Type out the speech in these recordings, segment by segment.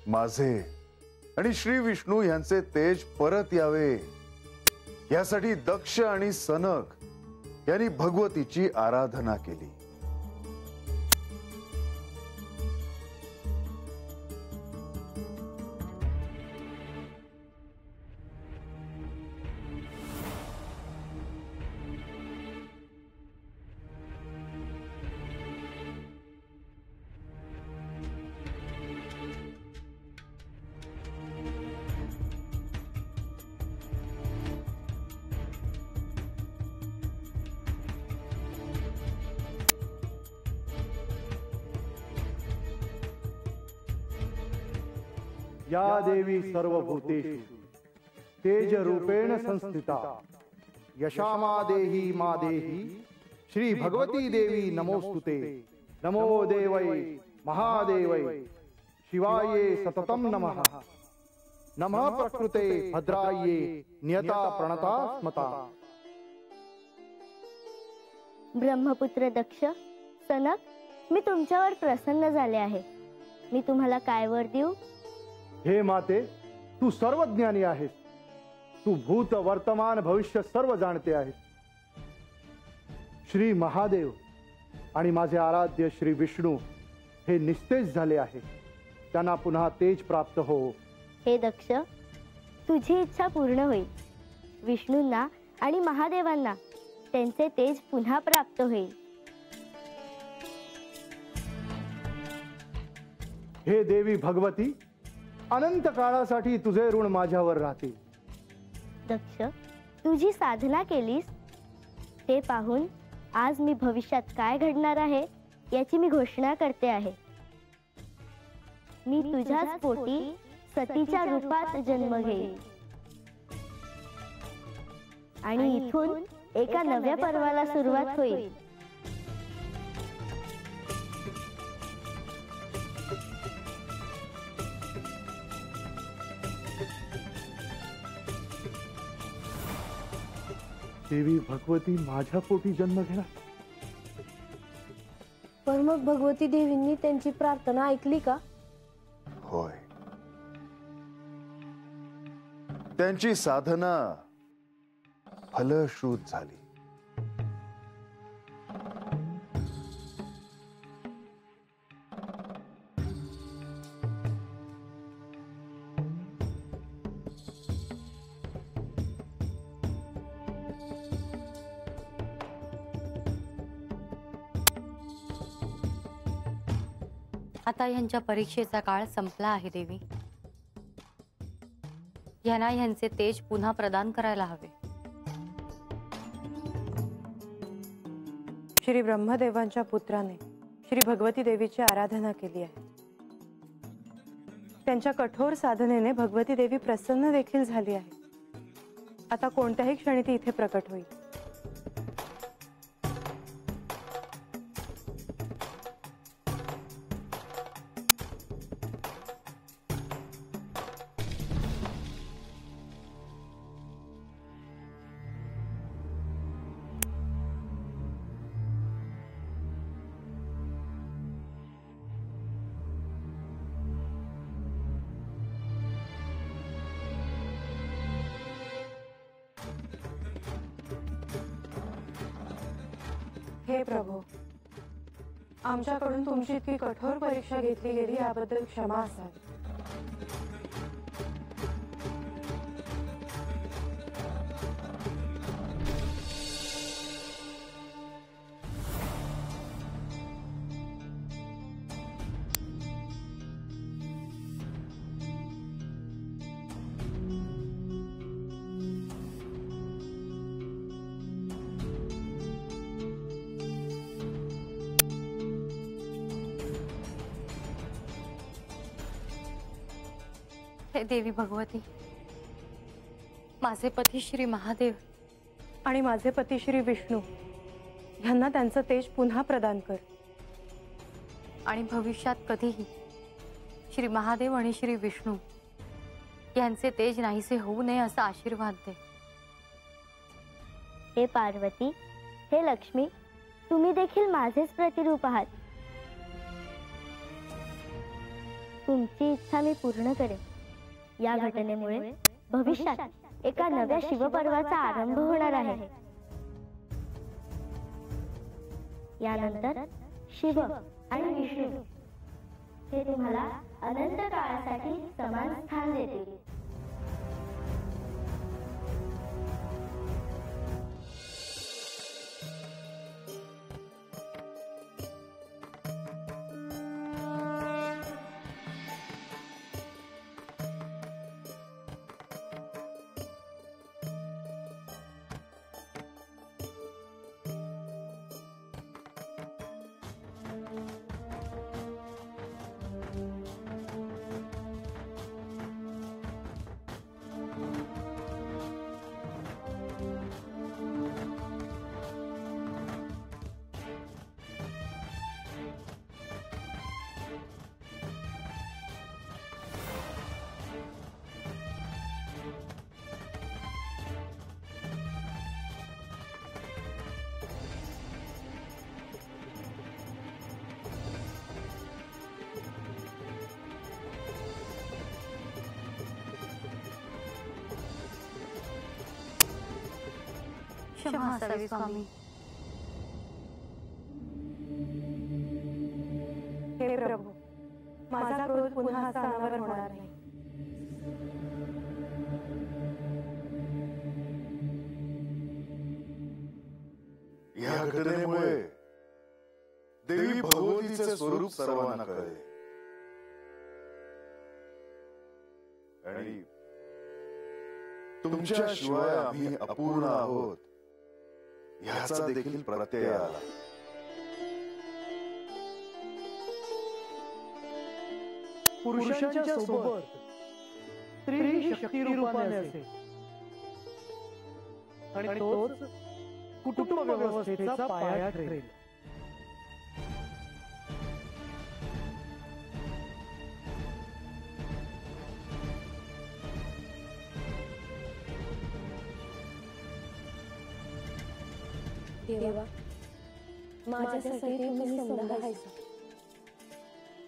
माझे आणि श्री विष्णू यांचे तेज परत यावे यासाठी दक्ष आणि सनक यांनी भगवतीची आराधना केली। या देवी सर्वभूतेषु तेज रूपेण संस्थिता यशामा देही मा देही श्री भगवती देवी नमोस्तुते। नमो देवै महादेवै शिवाये सततम नमः। नमः प्रकृते भद्राये नियता प्रणता स्मता। ब्रह्मपुत्र दक्ष, सनक, मी तुमच्यावर प्रसन्न झाले आहे। मी तुम्हाला काय वर देऊ? हे माते, तू सर्वज्ञानी आहेस। तू भूत वर्तमान भविष्य सर्व जाणते आहेस। श्री महादेव आणि माझे आराध्य श्री विष्णू हे निस्तेज झाले आहे। त्यांना पुन्हा तेज प्राप्त हो। हे दक्ष, तुझी इच्छा पूर्ण होईल। विष्णूंना आणि महादेवांना त्यांचे तेज पुन्हा प्राप्त होईल। हे देवी भगवती, अनंत काळासाठी तुझे ऋण माझ्यावर राहतील। दक्ष, तुझी साधना केलीस ते पाहून आज मी भविष्यात काय घडणार आहे याची मी घोषणा करते आहे। मी तुझ्याच पोटी सतीच्या रूपात जन्म घेईन आणि इथून एका नव्या पर्वाला सुरुवात होईल। देवी भगवती माझ्या पोटी जन्म घेणार? पण मग भगवती देवींनी त्यांची प्रार्थना ऐकली का? होय, त्यांची साधना फलश्रुत झाली। आता यांच्या परीक्षेचा काळ संपला आहे देवी। यांना यांचे तेज पुन्हा प्रदान करायला हवे। श्री ब्रह्मदेवांच्या पुत्राने श्री भगवती देवीची आराधना केली आहे। त्यांच्या कठोर साधनेने भगवती देवी प्रसन्न देखील झाली आहे। आता कोणत्याही क्षणी ती इथे प्रकट होईल। हे प्रभू, आमच्याकडून तुमची इतकी कठोर परीक्षा घेतली गेली याबद्दल क्षमा असावी। हे देवी भगवती, माझे पती श्री महादेव आणि माझे पती श्री विष्णू यांना त्यांचं तेज पुन्हा प्रदान कर। आणि भविष्यात कधीही श्री महादेव आणि श्री विष्णू यांचे तेज नाहीसे होऊ नये असा आशीर्वाद दे। हे पार्वती, हे लक्ष्मी, तुम्ही देखील माझेच प्रतिरूप आहात। तुमची इच्छा मी पूर्ण करेन। या घटनेमुळे भविष्यात एका नव्या शिवपर्वाचा आरंभ होणार आहे। यानंतर शिव आणि विष्णू हे तुम्हाला अनंत काळासाठी समान स्थान देतील। क्षमा असावी स्वामी। हे प्रभू, माझा क्रोध पुन्हा स्थानावर होणार नाही। या घटनेमुळे देवी भगवतीचे स्वरूप सर्वांना कळले आणि तुमच्या शिवाय आम्ही अपूर्ण आहोत ह्याचा देखील प्रत्यय आला। पुरुषांच्या सोबत स्त्री शक्ती रूपाने असे आणि तोच कुटुंब व्यवस्थेचा पाया ठरेल। देवा, माझ्यासाठी तुम्ही समजा आहेसा,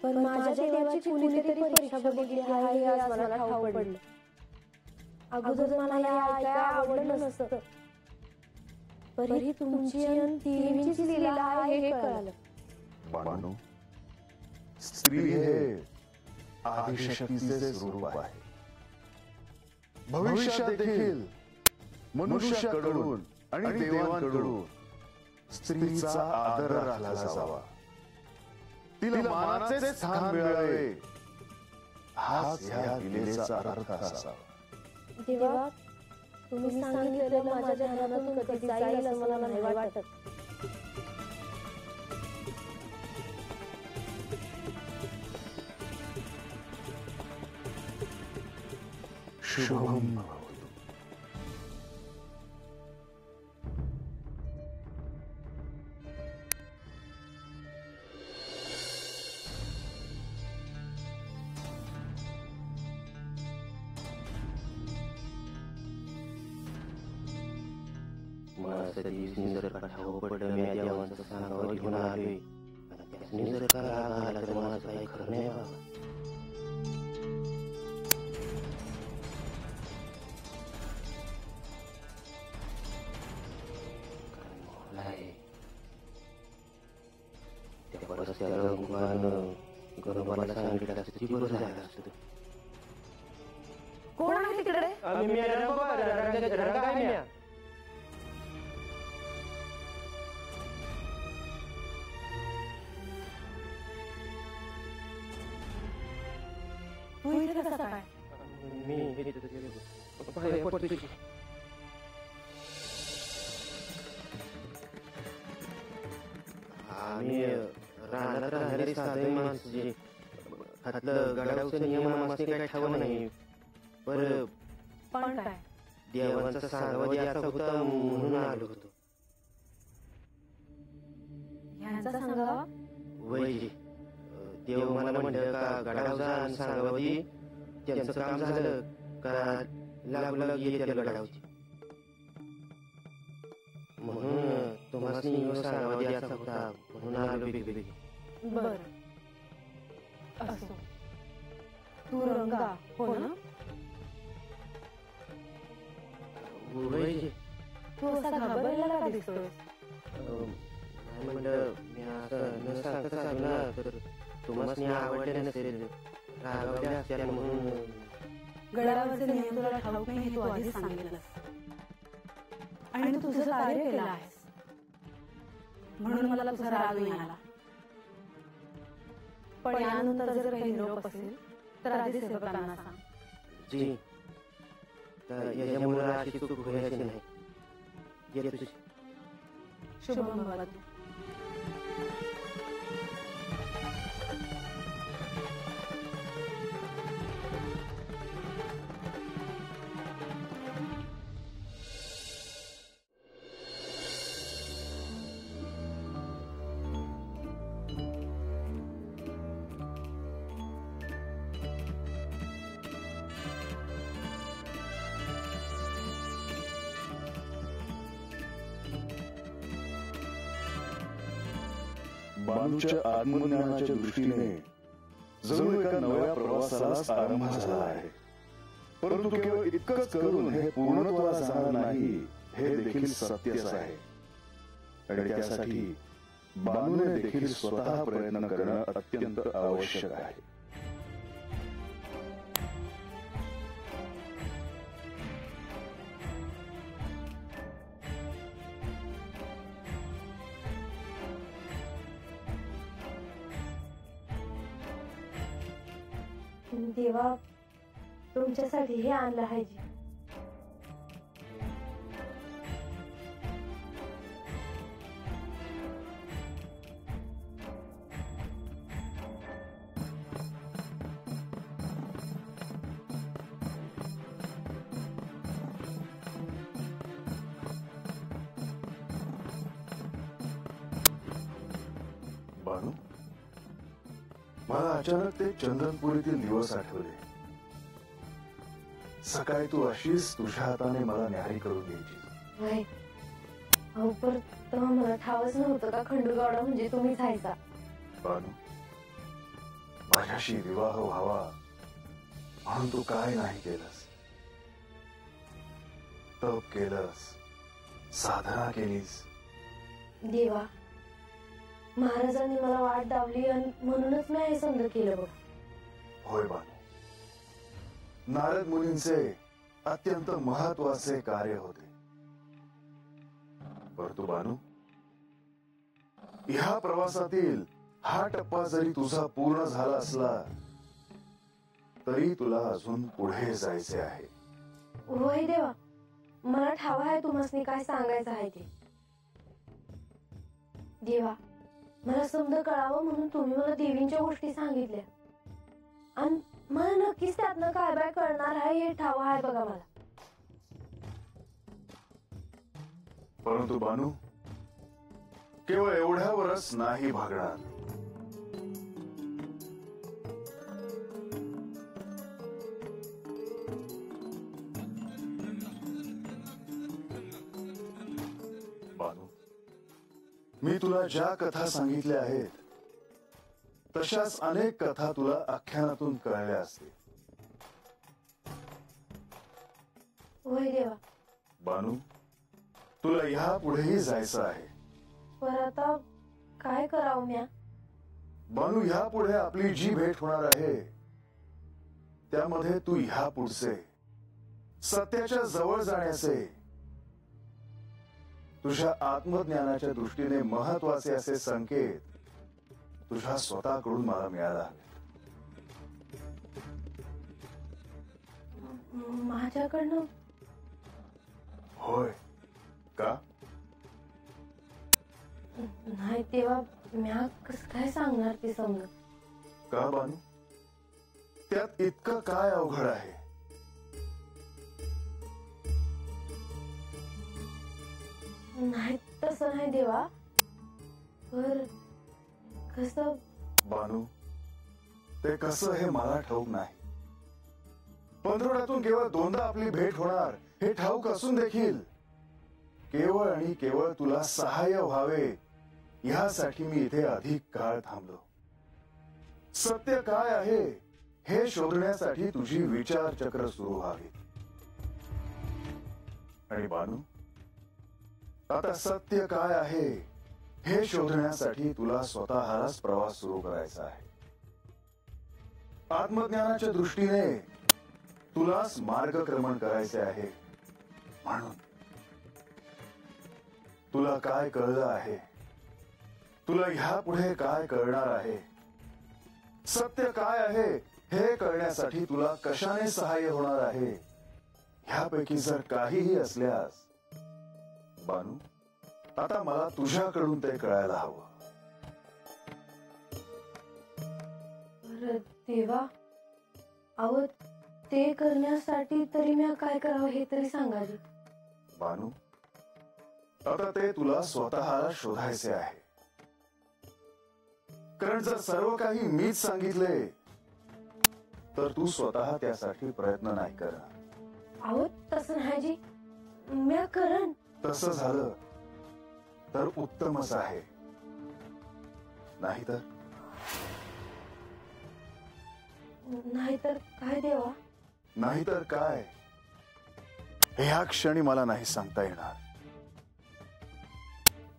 पण माझ्या देवाची कुणीतरी परीक्षा बघितली आहे हे आज मला ठाऊक पडलं। अगोदर मला हे ऐकायला आवडलं नसतं, तरी तुमची आणि देवींची लीला आहे हे कळालं। बानू, स्त्री हे आदिशक्तीचे स्वरूप आहे। भविष्यात देखील मनुष्याकडून आणि देवांकडून स्त्रीचा आदर राखला जावा, तिला मानाचे स्थान मिळावे, हाच ह्या लीलेचा अर्थ असावा। देवा, तुम्ही सांगितलेलं माझ्या ध्यानातून कधी जाईल असं मला नाही वाटत। शुभम भवतु। मला सतीसनी जर का ठाऊक पडलं मी देवांचं सांगावं घेऊन आलोय आणि त्यासनी जर का राग आला तर माझं काही खरं नाही बाबा। त्या परस्त्या रंगवानं गरबाला सांगितलं असतं ती बरं झालं असतं। कोण आहे तिकडे? तू इथे कसा काय? आम्ही रानात राहणारी साधे माणसं जे हातलं गडावचं नियम आम्हाला काही ठाव नाही, पण काय देवांचा सांगावा द्यायचा होता म्हणून आलो होतो। ह्यांचा सांगावा? वैजी देव मला म्हणलं का गडावर जा आणि सांगावं ती त्यांचं काम झालं का लागू येते गडावची, म्हणून तुम्हाला सांगावा द्यायचा होता म्हणून आलो बेगी। बर, असो, तू रंगा हो ना? वय तू असा घाबरलेला का दिसतोय? नाही म्हणलं मी असं न सांगता चालू ना तर तुम्हाला आवडले नसेल रागावले असतील म्हणून. गडावरचे नियम तुला ठाऊक नाही हे तू आधीच सांगितलंस आणि तू तुझं कार्य केलं आहेस म्हणून मला तुझा राग नाही आला. पण यानंतर जर काही निरोप असेल तर आधी सेवकांना सांग. जी तर याच्यामुळे अशी चूक व्हायची नाही. ये तुझी शुभम भवतु. बानूच्या आत्मज्ञानाच्या दृष्टीने जणू एका नव्या प्रवासालाच आरंभ झाला आहे. परंतु केवळ इतकंच करून हे पूर्णत्वाला जाणार नाही हे देखील सत्यच आहे. आणि त्यासाठी बानूने देखील स्वतः प्रयत्न करणं अत्यंत आवश्यक आहे. देवा तुमच्यासाठी हे आणलं आहे जी. बानू मला अचानक ते चंदनपुरीतील दिवस आठवले. सकाळी तू अशीच तुझ्या हाताने मला न्याहारी करून द्यायची. वय अहो पर तेव्हा मला ठावच नव्हतं का खंडूगौडा म्हणजे तुम्हीच हायसा. बानू माझ्याशी विवाह व्हावा म्हणून तू काय नाही केलंस. तप केलंस, साधना केलीस. देवा महाराजांनी मला वाट दावली आणि म्हणूनच मी हे समज केलं बघ. होय बानू, नारद मुनींचे अत्यंत महत्वाचे कार्य होते. परंतु बानू ह्या प्रवासातील हा टप्पा जरी तुझा पूर्ण झाला असला तरी तुला अजून पुढे जायचे आहे. होय देवा मला ठाव आहे तुम्हाला काय सांगायचं आहे ते. देवा मला समज कळावं म्हणून तुम्ही मला देवींच्या गोष्टी सांगितल्या आणि मला नक्कीच त्यातनं काय बाय कळणार आहे हे ठाव आहे बघा मला. परंतु बानू केवळ एवढ्यावरच नाही भागणार. बानू मी तुला ज्या कथा सांगितल्या आहेत तशाच अनेक कथा तुला आख्यानातून कळल्या असतील. होय देवा. बानू तुला ह्या पुढेही जायचं आहे. पर आता काय करावं म्या. बानू ह्या पुढे आपली जी भेट होणार आहे त्यामध्ये तू ह्या पुढचे सत्याच्या जवळ जाण्याचे तुझ्या आत्मज्ञानाच्या दृष्टीने महत्वाचे असे संकेत तुझ्या स्वतःकडून मला मिळाला हवे. माझ्याकडनं. होय का. नाही तेव्हा म्या कसं काय सांगणार ते समज. का बानू त्यात इतकं काय अवघड आहे. नाही तसं नाही देवा. पर कसं बानू ते कसं हे मला ठाऊक नाही. पंधरवड्यातून केवळ दोनदा आपली भेट होणार हे ठाऊक असून देखील केवळ आणि केवळ तुला सहाय्य व्हावे यासाठी मी इथे अधिक काळ थांबलो. सत्य काय आहे हे शोधण्यासाठी तुझी विचारचक्र सुरू व्हावी. आणि बानू, आता सत्य काय आहे हे शोधण्यासाठी तुला स्वतःलाच प्रवास सुरू करायचा आहे. आत्मज्ञानाच्या दृष्टीने तुलाच मार्गक्रमण करायचे आहे. म्हणून तुला काय कळलं आहे, तुला ह्यापुढे काय कळणार आहे, सत्य काय आहे हे कळण्यासाठी तुला कशाने सहाय्य होणार आहे, ह्यापैकी जर काहीही असल्यास बानू, आता मला तुझ्याकडून ते कळायला हवं. देवा, अहो ते करण्यासाठी तरी मी काय करावं हे तरी सांगा. बानू, आता ते तुला स्वतःला शोधायचे आहे. कारण जर सर्व काही मीच सांगितले तर तू स्वतः त्यासाठी प्रयत्न नाही करणार. अहो तसं नाही जी, मी करण. तसं झालं तर उत्तमच आहे. नाहीतर काय देवा? नाहीतर काय ह्या क्षणी मला नाही सांगता येणार.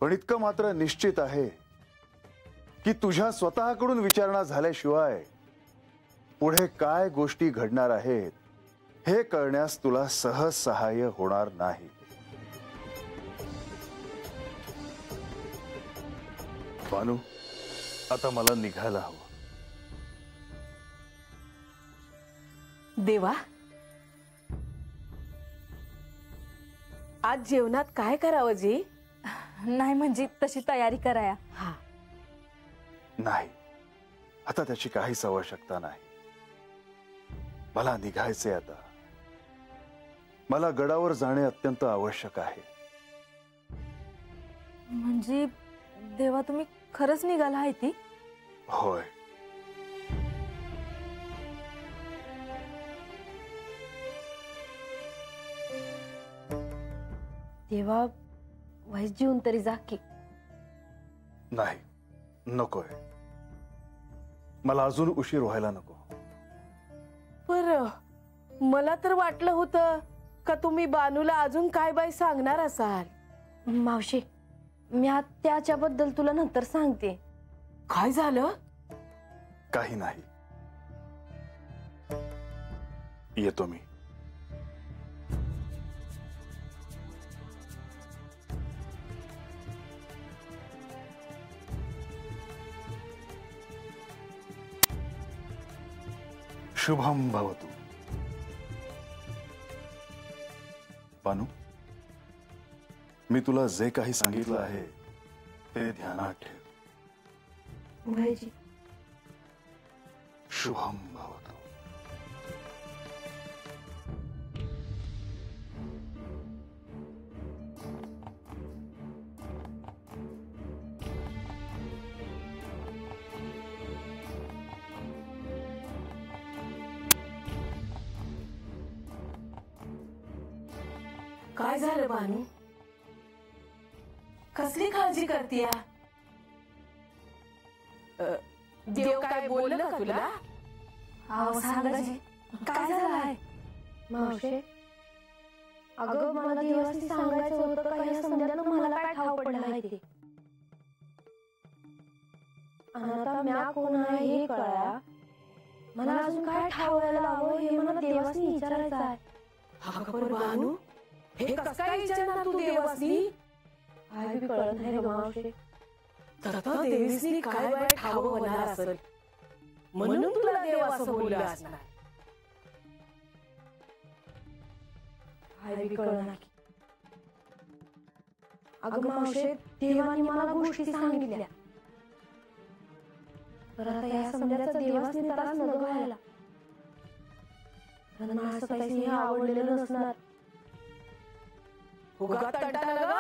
पण इतकं मात्र निश्चित आहे की तुझ्या स्वतःकडून विचारणा झाल्याशिवाय पुढे काय गोष्टी घडणार आहेत हे कळण्यास तुला सहज सहाय्य होणार नाही. बानू, आता मला निघायला हवं. देवा, आज जेवणात काय करावं जी? नाही म्हणजे तशी तयारी कराया. हा, नाही, आता त्याची काहीच आवश्यकता नाही. मला निघायचे आता. मला गडावर जाणे अत्यंत आवश्यक आहे. म्हणजे देवा, तुम्ही खरंच निघाला आहे ती? होय. देवा, वाईस जीवन तरी जा की. नाही, नकोय. मला अजून उशीर व्हायला नको. पर मला तर वाटलं होतं का तुम्ही बानूला अजून काय बाई सांगणार असाल. मावशी, मी त्याच्याबद्दल तुला नंतर सांगते. काय झालं? काही नाही, येतो मी. शुभम भवतु. बानू, मी तुला जे काही सांगितलं आहे ते ध्यानात ठेव. भाईजी, शुभम भवतु. काय झालं बानू? कसली काळजी करतीया? देव काय बोललं का तुला? अहो सांगा जी, काय झालं आहे? मावशी, अगं मला देवासी सांगायचं होतं का ह्या समजानं मला काय ठाव पडलं आहे ते. आणि आता म्या कोण आहे हे कळा. मला अजून काय ठावायला लावं हे मला देवासी विचारायचं आहे. हा खबर बानू, हे कसं काय विचारणार तू देवासनी? काय बी कळत नाही रे मावशी. तर देवीसनी काय बाय ठाव होणार असेल म्हणून तुला देव असं बोलला असणार. काय बी कळना की. अगं मावशी, देवानी मला गोष्टी सांगितल्या. तर आता या समजाचा देवासनी त्रास नको व्हायला. मला असं काही आवडलेलं नसणार. उगा तंटा नग